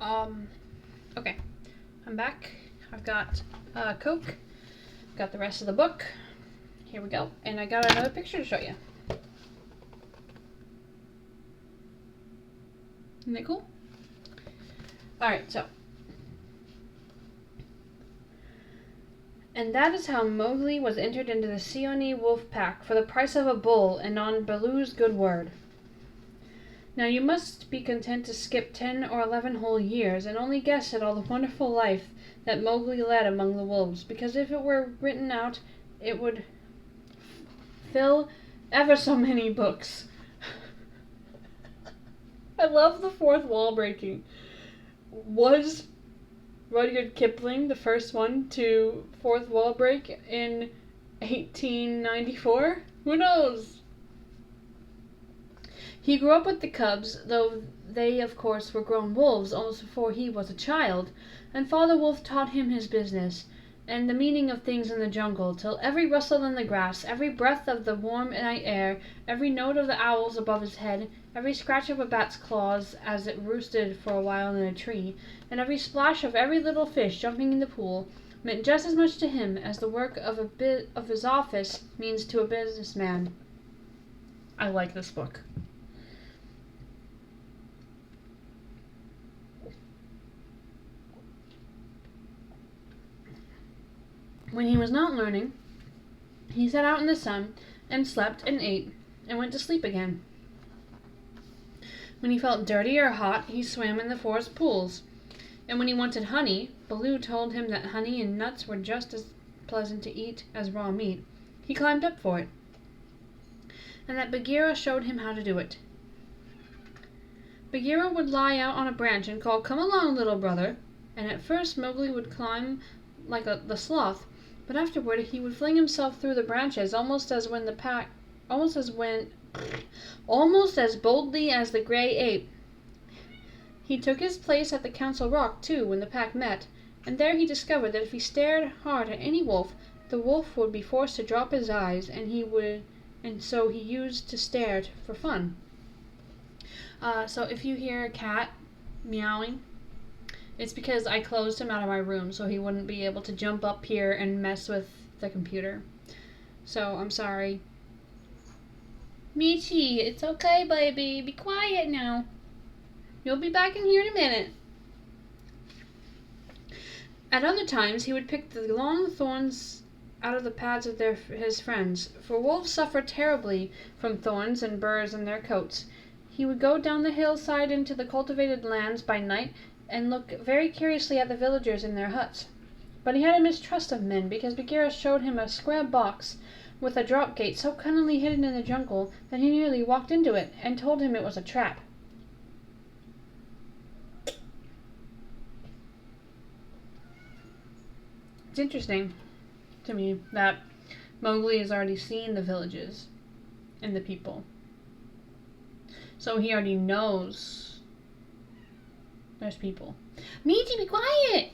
Okay. I'm back. I've got Coke. Got the rest of the book. Here we go. And I got another picture to show you. Isn't that cool? Alright, so. And that is how Mowgli was entered into the Seeonee wolf pack for the price of a bull and on Baloo's good word. Now you must be content to skip 10 or 11 whole years and only guess at all the wonderful life that Mowgli led among the wolves, because if it were written out, it would fill ever so many books. I love the fourth wall breaking. Was Rudyard Kipling the first one to fourth wall break in 1894? Who knows? He grew up with the cubs, though they, of course, were grown wolves almost before he was a child, and Father Wolf taught him his business and the meaning of things in the jungle, till every rustle in the grass, every breath of the warm night air, every note of the owls above his head, every scratch of a bat's claws as it roosted for a while in a tree, and every splash of every little fish jumping in the pool, meant just as much to him as the work of his office means to a businessman. I like this book. When he was not learning, he sat out in the sun and slept and ate and went to sleep again. When he felt dirty or hot, he swam in the forest pools. And when he wanted honey, Baloo told him that honey and nuts were just as pleasant to eat as raw meat. He climbed up for it, and that Bagheera showed him how to do it. Bagheera would lie out on a branch and call, "Come along, little brother," and at first Mowgli would climb like the sloth, but afterward he would fling himself through the branches almost as boldly as the gray ape. He took his place at the council rock too when the pack met, and there he discovered that if he stared hard at any wolf, the wolf would be forced to drop his eyes, and so he used to stare for fun. So if you hear a cat meowing, it's because I closed him out of my room so he wouldn't be able to jump up here and mess with the computer. So I'm sorry. Michi, it's okay, baby. Be quiet now. You'll be back in here in a minute. At other times, he would pick the long thorns out of the pads of his friends, for wolves suffer terribly from thorns and burrs in their coats. He would go down the hillside into the cultivated lands by night and look very curiously at the villagers in their huts. But he had a mistrust of men, because Bagheera showed him a square box with a drop gate so cunningly hidden in the jungle that he nearly walked into it, and told him it was a trap. It's interesting to me that Mowgli has already seen the villages and the people. So he already knows there's people. Michi, be quiet!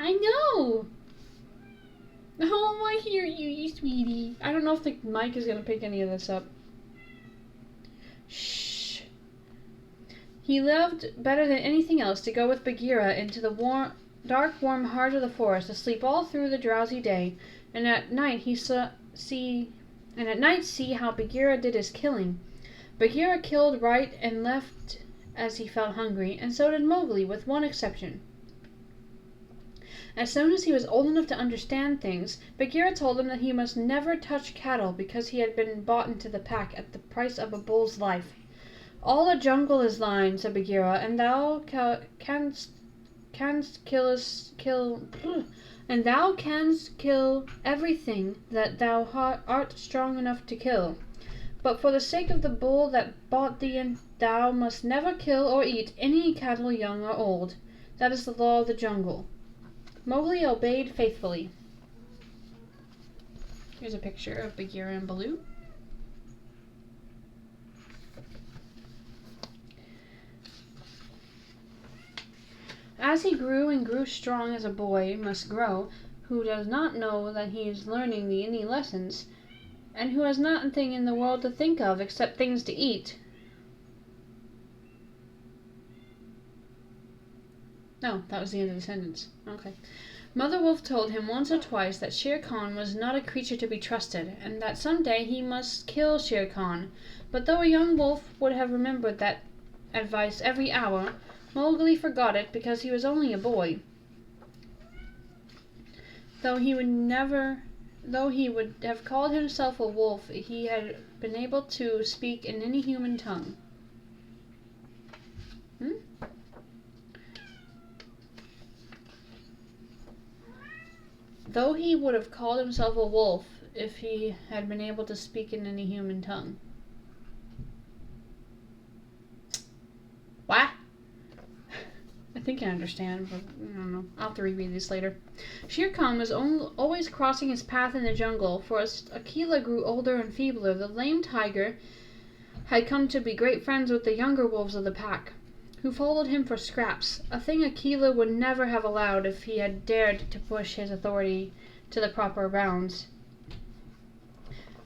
I know! Oh, I hear you, you sweetie. I don't know if the mic is going to pick any of this up. Shh. He loved better than anything else to go with Bagheera into the dark, warm heart of the forest, to sleep all through the drowsy day, and at night see how Bagheera did his killing. Bagheera killed right and left as he felt hungry, and so did Mowgli, with one exception. As soon as he was old enough to understand things, Bagheera told him that he must never touch cattle because he had been bought into the pack at the price of a bull's life. "All the jungle is thine," said Bagheera, "and thou canst kill everything that thou art strong enough to kill. But for the sake of the bull that bought thee, thou must never kill or eat any cattle, young or old. That is the law of the jungle." Mowgli obeyed faithfully. Here's a picture of Bagheera and Baloo. As he grew and grew strong as a boy must grow, who does not know that he is learning any lessons, and who has nothing in the world to think of except things to eat. No, that was the end of the sentence. Okay. Mother Wolf told him once or twice that Shere Khan was not a creature to be trusted, and that some day he must kill Shere Khan. But though a young wolf would have remembered that advice every hour, Mowgli forgot it because he was only a boy. Though he would have called himself a wolf, he had been able to speak in any human tongue. Though he would have called himself a wolf if he had been able to speak in any human tongue. What? I think I understand, but I don't know. I'll have to reread this later. Shere Khan was always crossing his path in the jungle, for as Akela grew older and feebler, the lame tiger had come to be great friends with the younger wolves of the pack, who followed him for scraps, a thing Akela would never have allowed if he had dared to push his authority to the proper bounds.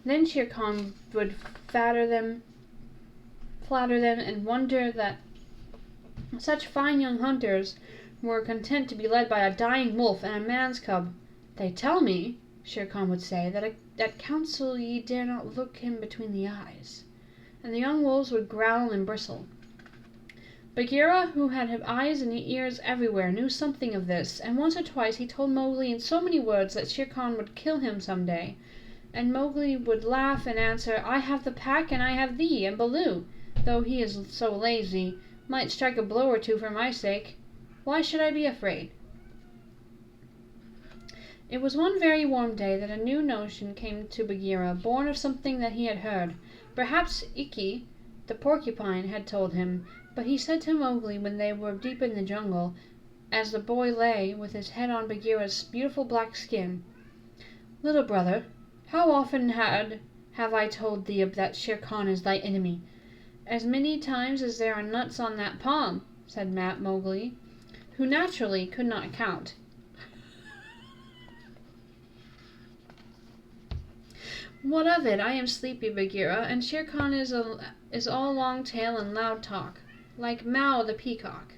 Then Shere Khan would flatter them, and wonder that such fine young hunters were content to be led by a dying wolf and a man's cub. "They tell me," Shere Khan would say, "that at council ye dare not look him between the eyes." And the young wolves would growl and bristle. Bagheera, who had eyes and ears everywhere, knew something of this, and once or twice he told Mowgli in so many words that Shere Khan would kill him some day. And Mowgli would laugh and answer, "I have the pack, and I have thee, and Baloo, though he is so lazy, might strike a blow or two for my sake. Why should I be afraid?" It was one very warm day that a new notion came to Bagheera, born of something that he had heard. Perhaps Ikki, the porcupine, had told him, but he said to Mowgli when they were deep in the jungle, as the boy lay with his head on Bagheera's beautiful black skin, "Little brother, how often have I told thee that Shere Khan is thy enemy?" "As many times as there are nuts on that palm," said Mowgli, who naturally could not count. "What of it? I am sleepy, Bagheera, and Shere Khan is all long tail and loud talk, like Mao the peacock."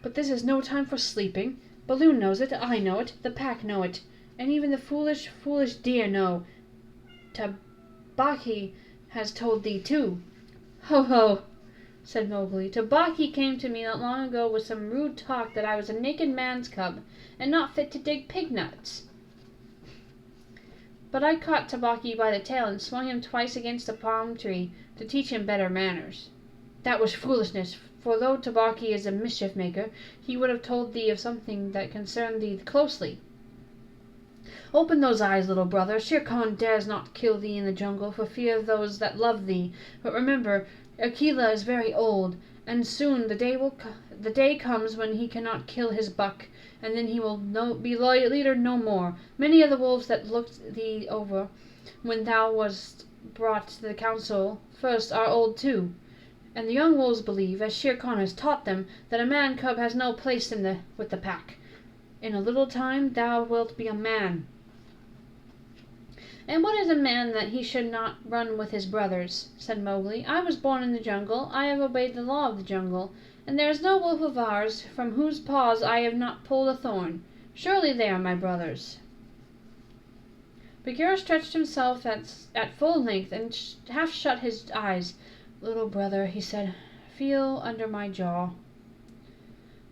"But this is no time for sleeping. Baloo knows it, I know it, the pack know it, and even the foolish, foolish deer know. Tabaqui has told thee too." "Ho, ho," said Mowgli. "Tabaqui came to me not long ago with some rude talk that I was a naked man's cub, and not fit to dig pig nuts. But I caught Tabaqui by the tail and swung him twice against a palm tree to teach him better manners. That was foolishness, for though Tabaqui is a mischief maker, he would have told thee of something that concerned thee closely. Open those eyes, little brother. Shere Khan dares not kill thee in the jungle for fear of those that love thee. But remember, Akela is very old, and soon the day comes when he cannot kill his buck, and then he will be leader no more. Many of the wolves that looked thee over when thou wast brought to the council first are old too. And the young wolves believe, as Shere Khan has taught them, that a man cub has no place with the pack. In a little time thou wilt be a man." "And what is a man that he should not run with his brothers?" said Mowgli. "I was born in the jungle. I have obeyed the law of the jungle, and there is no wolf of ours from whose paws I have not pulled a thorn. Surely they are my brothers." Bagheera stretched himself at full length and half shut his eyes. "Little brother," he said, "feel under my jaw."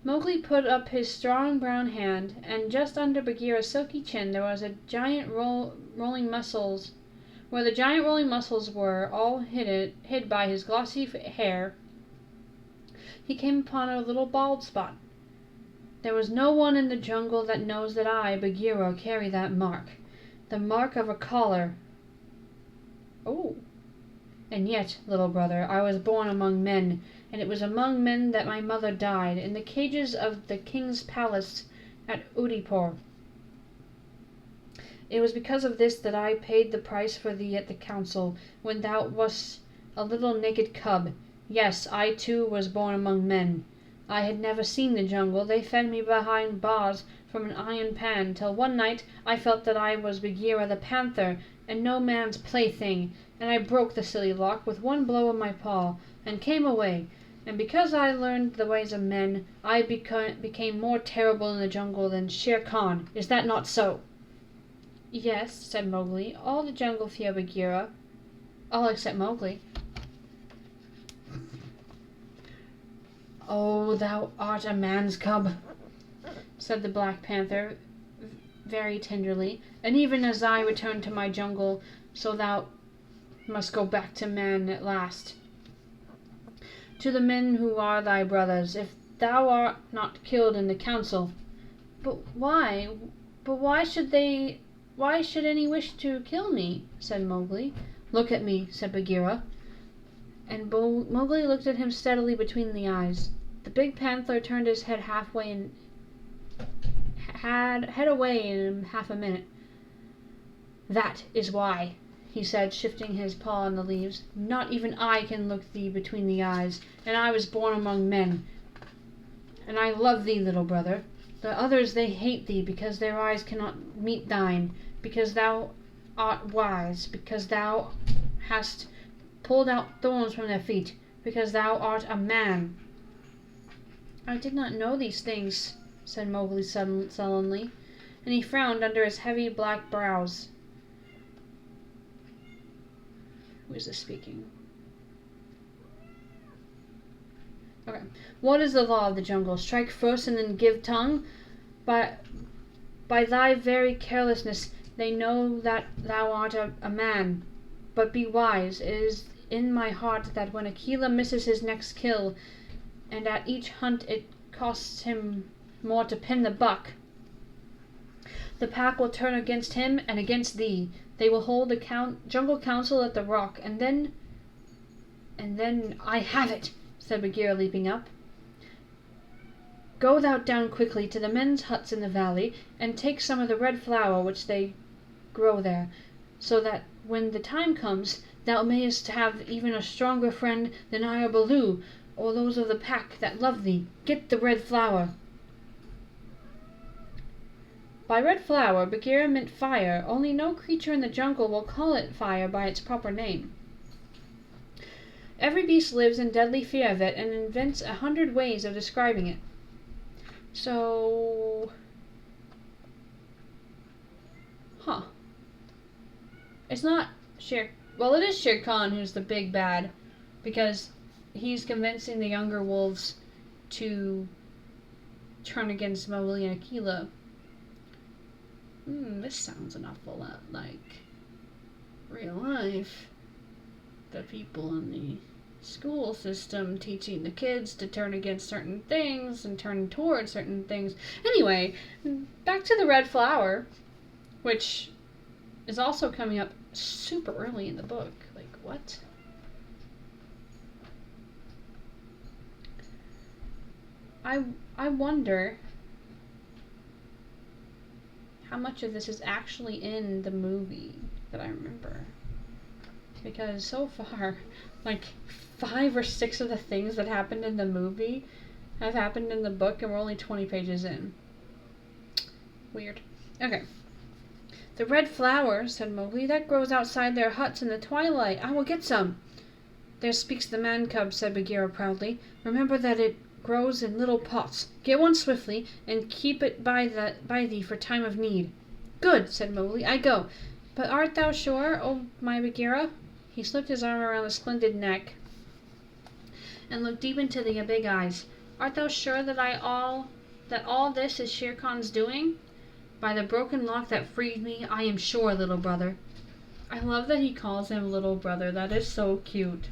Mowgli put up his strong brown hand, and just under Bagheera's silky chin there was a giant rolling muscles. Where the giant rolling muscles were all hid by his glossy hair, he came upon a little bald spot. "There was no one in the jungle that knows that I, Bagheera, carry that mark. The mark of a collar. Oh. And yet, little brother, I was born among men, and it was among men that my mother died, in the cages of the king's palace at Udaipur. It was because of this that I paid the price for thee at the council, when thou wast a little naked cub. Yes, I too was born among men. I had never seen the jungle. They fed me behind bars from an iron pan, till one night I felt that I was Bagheera the panther, and no man's plaything, and I broke the silly lock with one blow of my paw, and came away. And because I learned the ways of men, I became more terrible in the jungle than Shere Khan. Is that not so?" "Yes," said Mowgli. "All the jungle fear Bagheera. All except Mowgli." "Oh, thou art a man's cub," said the Black Panther very tenderly. "And even as I return to my jungle, so thou must go back to man at last. To the men who are thy brothers, if thou art not killed in the council." "But why? Why should any wish to kill me?" said Mowgli. "Look at me," said Bagheera. And Mowgli looked at him steadily between the eyes. The big panther turned his head halfway and head away in half a minute. "That is why," he said, shifting his paw on the leaves. "Not even I can look thee between the eyes, and I was born among men. And I love thee, little brother. The others, they hate thee because their eyes cannot meet thine, because thou art wise, because thou hast pulled out thorns from their feet, because thou art a man." "I did not know these things," said Mowgli sullenly, and he frowned under his heavy black brows. Who is this speaking? Okay. "What is the law of the jungle? Strike first and then give tongue? By thy very carelessness they know that thou art a man. But be wise. It is in my heart that when Akela misses his next kill, and at each hunt it costs him more to pin the buck, the pack will turn against him and against thee. They will hold a jungle council at the rock, and then I have it," said Bagheera, leaping up. "Go thou down quickly to the men's huts in the valley, and take some of the red flower which they grow there, so that when the time comes thou mayest have even a stronger friend than I or Baloo, or those of the pack that love thee. Get the red flower." By red flower, Bagheera meant fire, only no creature in the jungle will call it fire by its proper name. Every beast lives in deadly fear of it and invents 100 ways of describing it. So... It's not well, it is Shere Khan who's the big bad, because he's convincing the younger wolves to turn against Mowgli and Akela. This sounds an awful lot like real life. The people in the school system teaching the kids to turn against certain things and turn towards certain things. Anyway, back to the red flower, which is also coming up super early in the book. Like, what? I wonder how much of this is actually in the movie that I remember. Because so far, like 5 or 6 of the things that happened in the movie have happened in the book, and we're only 20 pages in. Weird. Okay. "The red flower," said Mowgli, "that grows outside their huts in the twilight. I will get some." "There speaks the man cub," said Bagheera proudly. "Remember that it grows in little pots. Get one swiftly, and keep it by thee for time of need." "Good," said Mowgli. "I go. But art thou sure, oh my Bagheera?" He slipped his arm around the splendid neck and looked deep into the big eyes. "Art thou sure that all this is Shere Khan's doing?" "By the broken lock that freed me, I am sure, little brother." I love that he calls him little brother. That is so cute.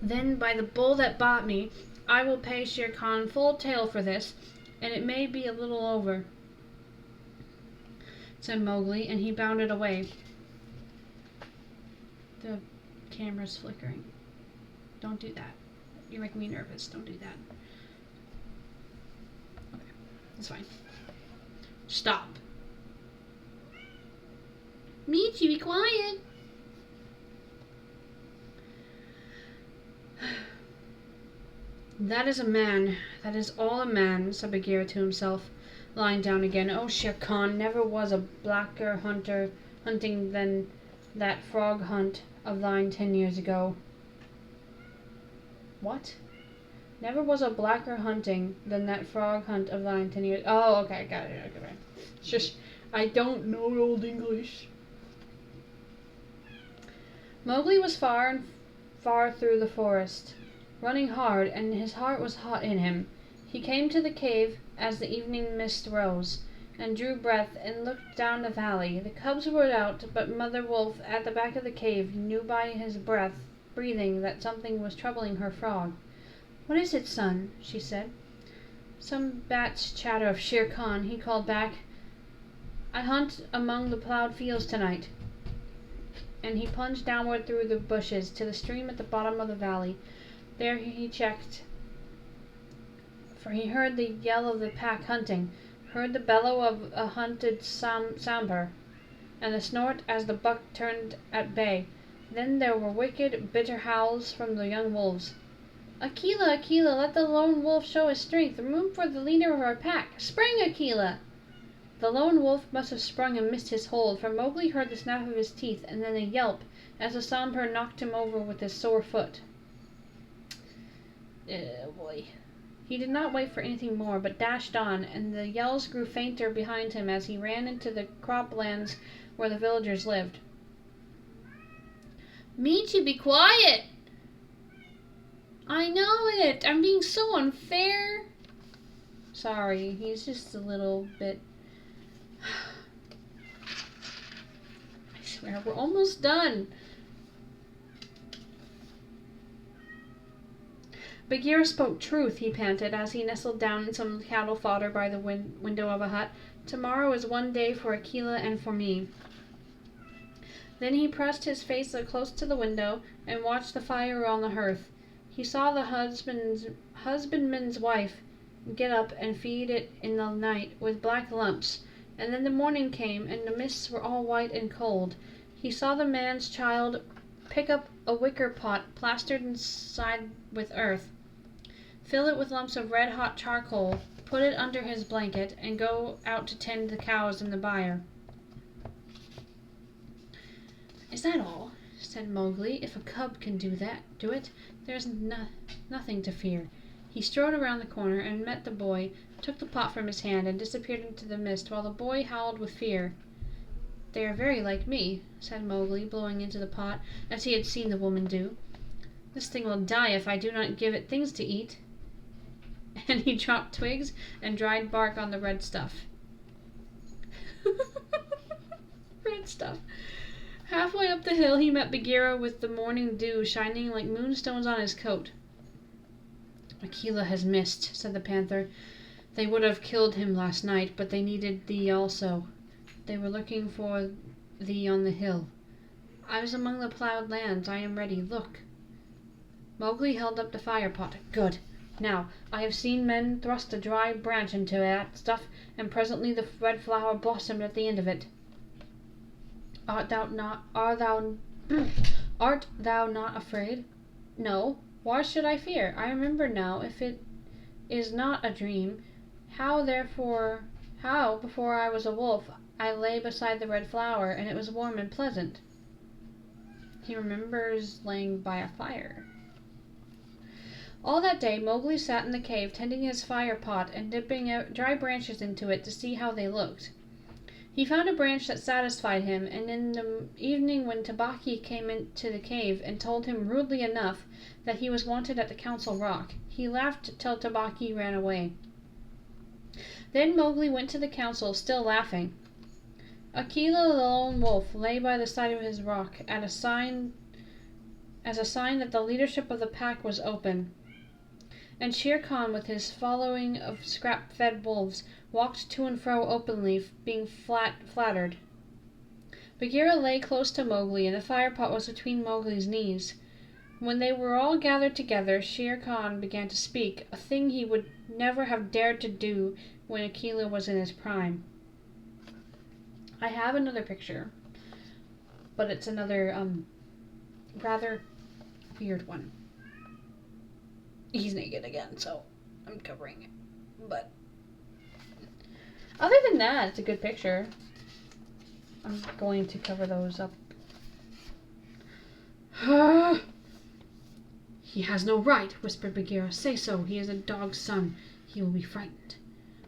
"Then by the bull that bought me, I will pay Shere Khan full tale for this, and it may be a little over," said Mowgli, and he bounded away. The camera's flickering. Don't do that. You're making me nervous. Don't do that. Okay, it's fine. Stop. Michi, be quiet. That is a man. That is all a man, said Bagheera to himself, lying down again. Oh, Shere Khan, never was a blacker hunting than that frog hunt of thine 10 years ago. What? Never was a blacker hunting than that frog hunt of thine 10 years. Oh, okay, got it. Okay, it's just I don't know Old English. Mowgli was far and far through the forest, running hard, and his heart was hot in him. He came to the cave as the evening mist rose, and drew breath and looked down the valley. The cubs were out, but Mother Wolf at the back of the cave knew by his breathing that something was troubling her frog. What is it, son? She said. Some bat's chatter of Shere Khan, he called back. I hunt among the plowed fields tonight. And he plunged downward through the bushes to the stream at the bottom of the valley. There he checked, for he heard the yell of the pack hunting, heard the bellow of a hunted sambar, and the snort as the buck turned at bay. Then there were wicked, bitter howls from the young wolves. Akela, Akela, let the lone wolf show his strength. Room for the leader of our pack. Spring, Akela! The lone wolf must have sprung and missed his hold, for Mowgli heard the snap of his teeth and then a yelp as the sambar knocked him over with his sore foot. Oh boy. He did not wait for anything more, but dashed on, and the yells grew fainter behind him as he ran into the croplands where the villagers lived. Michi, be quiet! I know it! I'm being so unfair! Sorry, he's just a little bit... I swear, we're almost done! Bagheera spoke truth, he panted, as he nestled down in some cattle fodder by the window of a hut. Tomorrow is one day for Akela and for me. Then he pressed his face close to the window and watched the fire on the hearth. He saw the husbandman's wife get up and feed it in the night with black lumps, and then the morning came, and the mists were all white and cold. He saw the man's child pick up a wicker pot plastered inside with earth, fill it with lumps of red-hot charcoal, put it under his blanket, and go out to tend the cows in the byre. Is that all? Said Mowgli. If a cub can do it, there's nothing to fear. He strode around the corner and met the boy, took the pot from his hand, and disappeared into the mist, while the boy howled with fear. They are very like me, said Mowgli, blowing into the pot, as he had seen the woman do. This thing will die if I do not give it things to eat. And he dropped twigs and dried bark on the red stuff. Red stuff. Halfway up the hill he met Bagheera with the morning dew shining like moonstones on his coat. Akela has missed, said the panther. They would have killed him last night, but they needed thee also. They were looking for thee on the hill. I was among the plowed lands. I am ready. Look. Mowgli held up the fire pot. Good. Now, I have seen men thrust a dry branch into that stuff, and presently the red flower blossomed at the end of it. Art thou not afraid? No. Why should I fear? I remember now, if it is not a dream, how before I was a wolf, I lay beside the red flower, and it was warm and pleasant. He remembers laying by a fire. All that day Mowgli sat in the cave tending his fire pot and dipping out dry branches into it to see how they looked. He found a branch that satisfied him, and in the evening when Tabaqui came into the cave and told him rudely enough that he was wanted at the Council Rock, he laughed till Tabaqui ran away. Then Mowgli went to the council, still laughing. Akela the lone wolf lay by the side of his rock as a sign that the leadership of the pack was open. And Shere Khan, with his following of scrap-fed wolves, walked to and fro openly, being flattered. Bagheera lay close to Mowgli, and the fire pot was between Mowgli's knees. When they were all gathered together, Shere Khan began to speak, a thing he would never have dared to do when Akela was in his prime. I have another picture, but it's another, rather weird one. He's naked again, so I'm covering it. But other than that, it's a good picture. I'm going to cover those up. He has no right, whispered Bagheera. Say so. He is a dog's son. He will be frightened.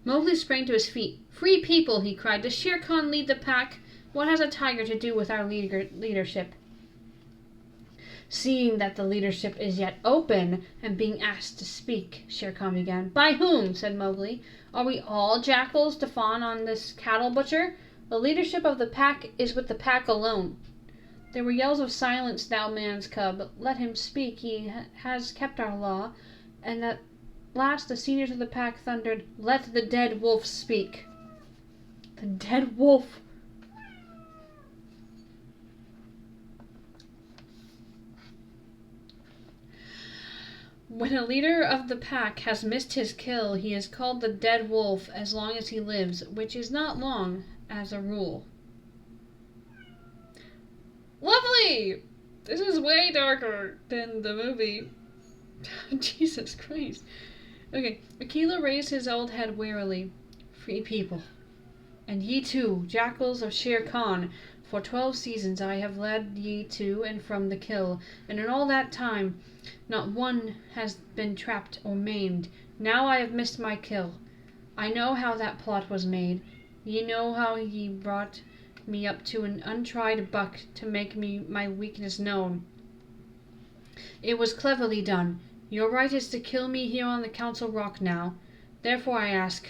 Mowgli sprang to his feet. Free people, he cried. Does Shere Khan lead the pack? What has a tiger to do with our leadership? Seeing that the leadership is yet open and being asked to speak, Shere Khan began. By whom? Said Mowgli. Are we all jackals to fawn on this cattle butcher? The leadership of the pack is with the pack alone. There were yells of silence, thou man's cub. Let him speak. He has kept our law. And at last the seniors of the pack thundered, Let the dead wolf speak. The dead wolf. When a leader of the pack has missed his kill, he is called the dead wolf as long as he lives, which is not long, as a rule. Lovely! This is way darker than the movie. Jesus Christ. Okay, Akela raised his old head wearily. Free people. And ye too, jackals of Shere Khan. For 12 seasons I have led ye to and from the kill, and in all that time not one has been trapped or maimed. Now I have missed my kill. I know how that plot was made. Ye know how ye brought me up to an untried buck to make me my weakness known. It was cleverly done. Your right is to kill me here on the Council Rock now. Therefore I ask,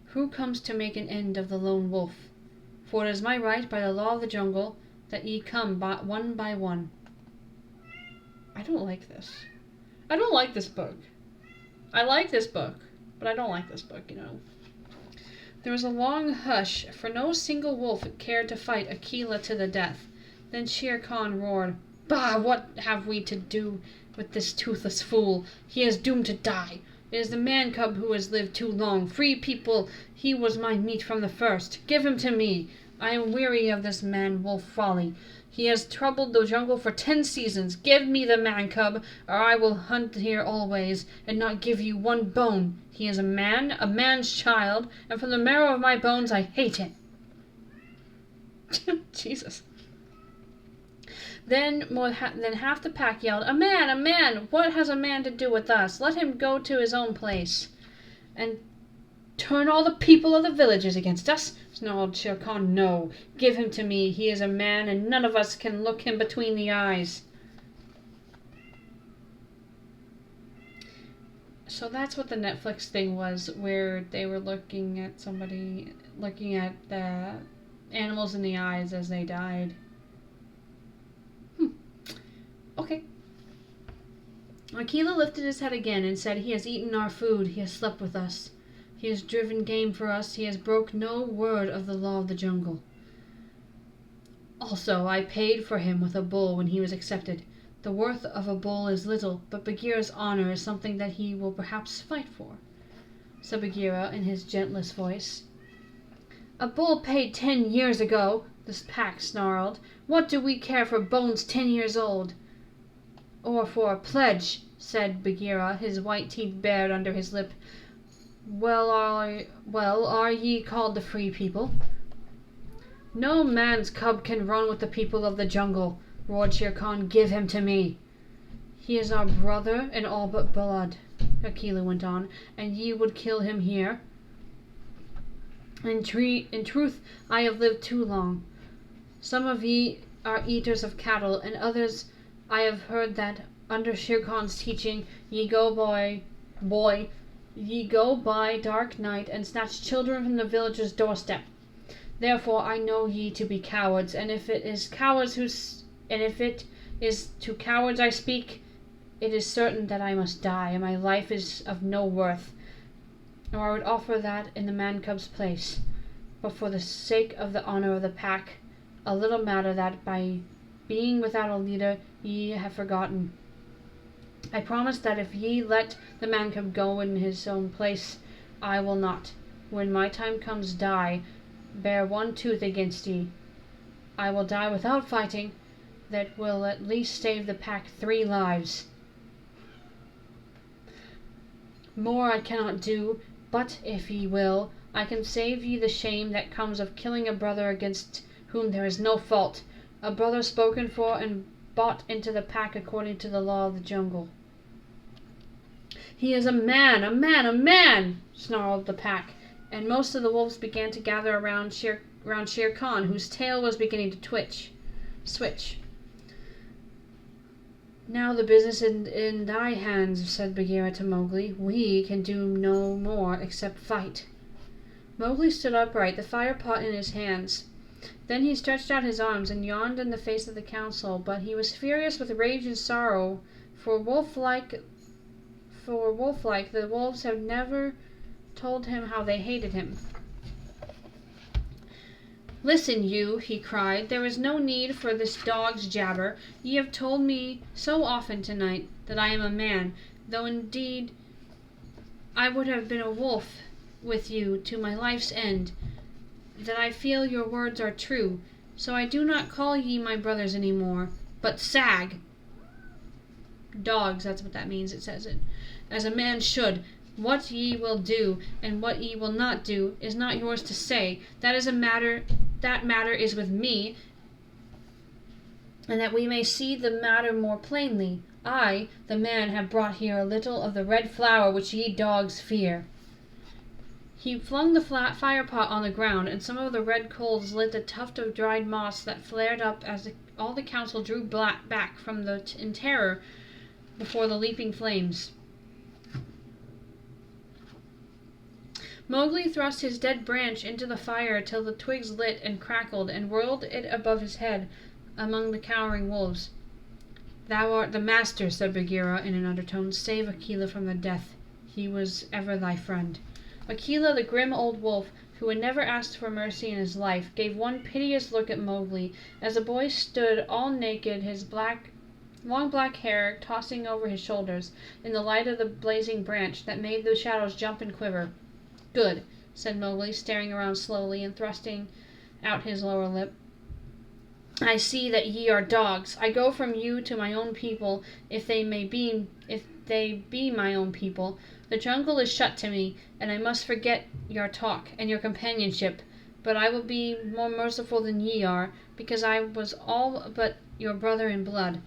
who comes to make an end of the lone wolf? For it is my right by the law of the jungle that ye come one by one. I don't like this. I don't like this book. I like this book, but I don't like this book, you know. There was a long hush, for no single wolf cared to fight Akela to the death. Then Shere Khan roared, Bah! What have we to do with this toothless fool? He is doomed to die. It is the man-cub who has lived too long. Free people, he was my meat from the first. Give him to me. I am weary of this man-wolf folly. He has troubled the jungle for 10 seasons. Give me the man-cub, or I will hunt here always, and not give you one bone. He is a man's child, and from the marrow of my bones I hate him. Jesus. Then half the pack yelled, A man! A man! What has a man to do with us? Let him go to his own place. And turn all the people of the villages against us? Snarled Shere Khan. No. Give him to me. He is a man, and none of us can look him between the eyes. So that's what the Netflix thing was, where they were looking at the animals in the eyes as they died. Okay. Akela lifted his head again and said, He has eaten our food. He has slept with us. He has driven game for us. He has broke no word of the law of the jungle. Also, I paid for him with a bull when he was accepted. The worth of a bull is little, but Bagheera's honor is something that he will perhaps fight for, said Bagheera in his gentlest voice. A bull paid 10 years ago, the pack snarled. What do we care for bones 10 years old? Or for a pledge, said Bagheera, his white teeth bared under his lip. Well, are ye called the free people? No man's cub can run with the people of the jungle, roared Shere Khan. Give him to me. He is our brother in all but blood, Akela went on, and ye would kill him here? In truth, I have lived too long. Some of ye are eaters of cattle, and others I have heard that under Shere Khan's teaching ye go by dark night and snatch children from the village's doorstep. Therefore I know ye to be cowards, and if it is to cowards I speak, it is certain that I must die, and my life is of no worth. Or I would offer that in the man-cub's place. But for the sake of the honor of the pack, a little matter that by being without a leader ye have forgotten. I promise that if ye let the man-cub go in his own place, I will not, when my time comes, bear one tooth against ye. I will die without fighting. That will at least save the pack 3 lives. More I cannot do, but if ye will, I can save ye the shame that comes of killing a brother against whom there is no fault, a brother spoken for and bought into the pack according to the law of the jungle." "He is a man, a man, a man!" snarled the pack, and most of the wolves began to gather around Shere Khan, whose tail was beginning to switch. "Now the business in thy hands," said Bagheera to Mowgli. "We can do no more except fight." Mowgli stood upright, the fire pot in his hands. Then he stretched out his arms and yawned in the face of the council, but he was furious with rage and sorrow, for wolf-like the wolves had never told him how they hated him. "Listen, you," he cried. "There is no need for this dog's jabber. Ye have told me so often tonight that I am a man, though indeed I would have been a wolf with you to my life's end, that I feel your words are true. So I do not call ye my brothers any more, but sag." Dogs, that's what that means, it says it. "As a man should. What ye will do and what ye will not do is not yours to say. That matter is with me, and that we may see the matter more plainly, I, the man, have brought here a little of the red flower which ye dogs fear." He flung the fire pot on the ground, and some of the red coals lit a tuft of dried moss that flared up as all the council drew back from in terror before the leaping flames. Mowgli thrust his dead branch into the fire till the twigs lit and crackled, and whirled it above his head among the cowering wolves. "Thou art the master," said Bagheera in an undertone. "Save Akela from the death. He was ever thy friend." Akela, the grim old wolf, who had never asked for mercy in his life, gave one piteous look at Mowgli as the boy stood all naked, his long black hair tossing over his shoulders in the light of the blazing branch that made the shadows jump and quiver. "Good," said Mowgli, staring around slowly and thrusting out his lower lip. "I see that ye are dogs. I go from you to my own people, if they be my own people. The jungle is shut to me, and I must forget your talk and your companionship. But I will be more merciful than ye are, because I was all but your brother in blood.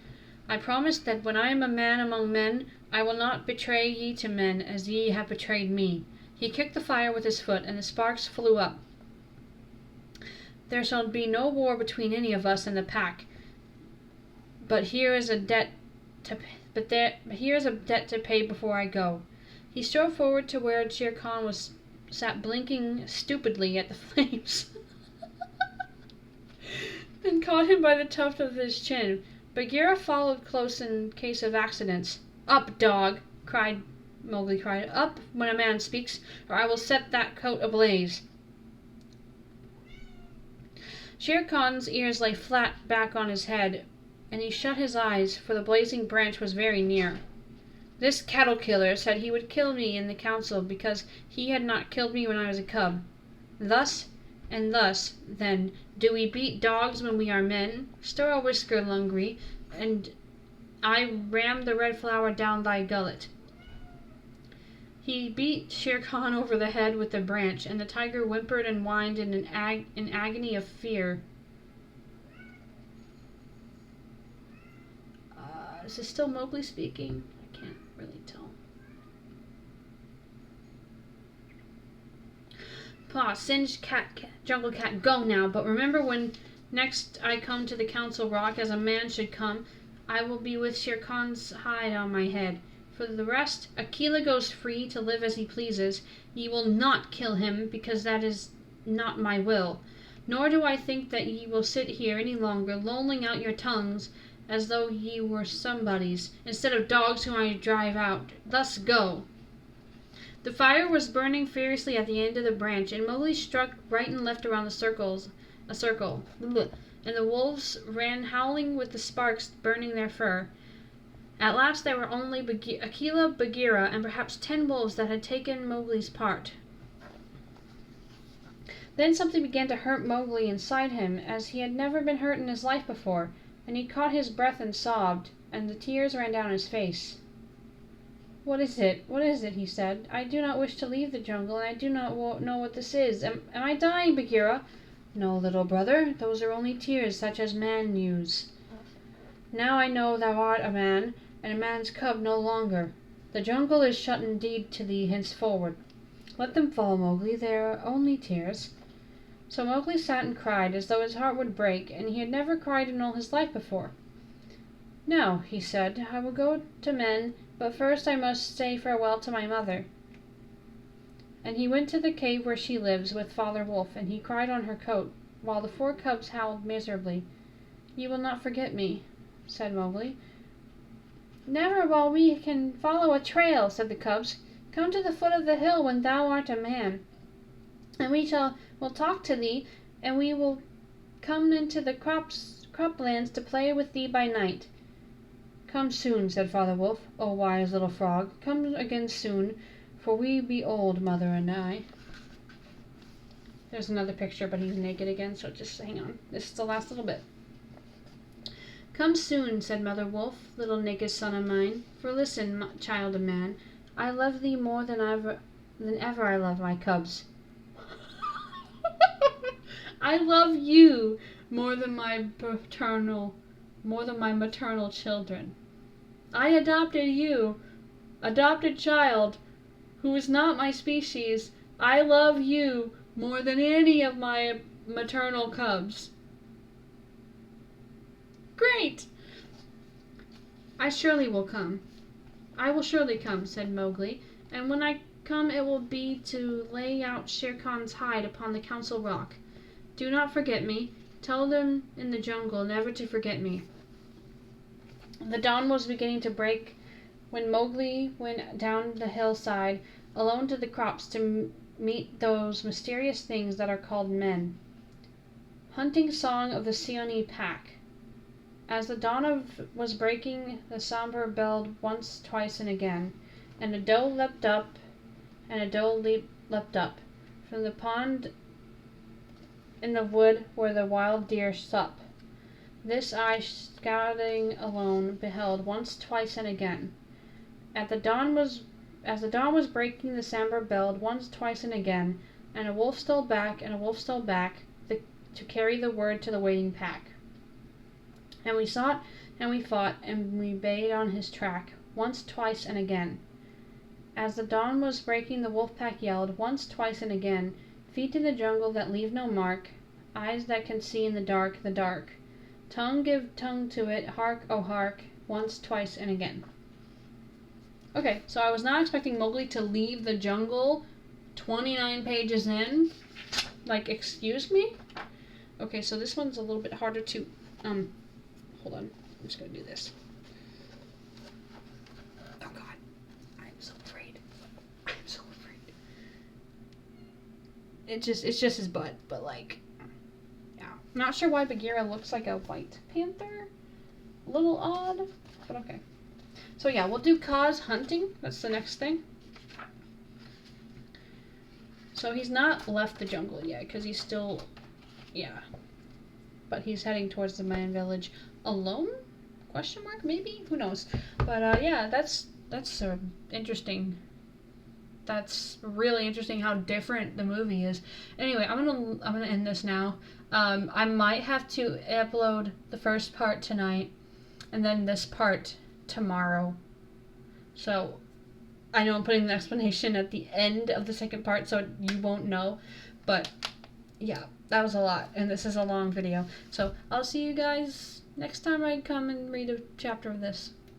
I promise that when I am a man among men, I will not betray ye to men as ye have betrayed me." He kicked the fire with his foot, and the sparks flew up. "There shall be no war between any of us and the pack. But here is a debt to pay before I go." He strode forward to where Shere Khan sat blinking stupidly at the flames, and caught him by the tuft of his chin. Bagheera followed close in case of accidents. "Up, dog!" Mowgli cried. "Up when a man speaks, or I will set that coat ablaze." Shere Khan's ears lay flat back on his head, and he shut his eyes, for the blazing branch was very near. "This cattle killer said he would kill me in the council because he had not killed me when I was a cub. Thus, and thus, then, do we beat dogs when we are men? Stir a whisker, Lungri, and I ram the red flower down thy gullet." He beat Shere Khan over the head with the branch, and the tiger whimpered and whined in an agony of fear. Is this still Mowgli speaking? I can't really tell. "Pa, singed jungle cat, go now. But remember, when next I come to the council rock, as a man should come, I will be with Shere Khan's hide on my head. For the rest, Akela goes free to live as he pleases. Ye will not kill him, because that is not my will. Nor do I think that ye will sit here any longer, lolling out your tongues as though ye were somebodies, instead of dogs whom I drive out. Thus go." The fire was burning furiously at the end of the branch, and Mowgli struck right and left around a circle, and the wolves ran howling with the sparks burning their fur. At last there were only Akela, Bagheera, and perhaps 10 wolves that had taken Mowgli's part. Then something began to hurt Mowgli inside him, as he had never been hurt in his life before, and he caught his breath and sobbed, and the tears ran down his face. "What is it? What is it?" he said. "I do not wish to leave the jungle, and I do not know what this is. Am I dying, Bagheera?" "No, little brother. Those are only tears such as men use. Now I know thou art a man, and a man's cub no longer. The jungle is shut indeed to thee henceforward. Let them fall, Mowgli. They are only tears." So Mowgli sat and cried as though his heart would break, and he had never cried in all his life before. "Now," he said, "I will go to men, but first I must say farewell to my mother." And he went to the cave where she lives with Father Wolf, and he cried on her coat, while the 4 cubs howled miserably. "You will not forget me," said Mowgli. "Never while we can follow a trail," said the cubs. "Come to the foot of the hill when thou art a man, and will talk to thee, and we will come into the croplands to play with thee by night." "Come soon," said Father Wolf. "O wise little frog, come again soon, for we be old, mother and I." There's another picture, but he's naked again, so just hang on. This is the last little bit. "Come soon," said Mother Wolf, "little naked son of mine. For listen, child of man, I love thee more than ever I love my cubs." "I love you more than my maternal children. I adopted you, adopted child, who is not my species. I love you more than any of my maternal cubs." "Great! I surely will come. I will surely come," said Mowgli, "and when I come it will be to lay out Shere Khan's hide upon the Council Rock. Do not forget me. Tell them in the jungle never to forget me." The dawn was beginning to break when Mowgli went down the hillside alone to the crops to meet those mysterious things that are called men. Hunting song of the Seeonee pack. As the dawn was breaking, the sambar belled once, twice, and again, and a doe leapt up, and a doe leapt up from the pond in the wood where the wild deer sup. This I, scouting alone, beheld once, twice, and again. As the dawn was breaking, the sambar belled once, twice, and again, and a wolf stole back, and a wolf stole back, to carry the word to the waiting pack. And we sought, and we fought, and we bayed on his track, once, twice, and again. As the dawn was breaking, the wolf pack yelled, once, twice, and again, feet in the jungle that leave no mark, eyes that can see in the dark, tongue give tongue to it, hark, oh hark, once, twice, and again. Okay, so I was not expecting Mowgli to leave the jungle 29 pages in. Like, excuse me? Okay, so this one's a little bit harder to, hold on, I'm just gonna do this. Oh God, I'm so afraid. I'm so afraid. It's just his butt, but like, yeah. I'm not sure why Bagheera looks like a white panther. A little odd, but okay. So yeah, we'll do Kaa's hunting. That's the next thing. So he's not left the jungle yet, because he's still, yeah. But he's heading towards the man village alone? Question mark, maybe? Who knows? But yeah, that's interesting. That's really interesting how different the movie is. Anyway, I'm gonna end this now. I might have to upload the first part tonight, and then this part tomorrow. So I know I'm putting the explanation at the end of the second part, so you won't know. But yeah, that was a lot, and this is a long video. So I'll see you guys next time I come and read a chapter of this.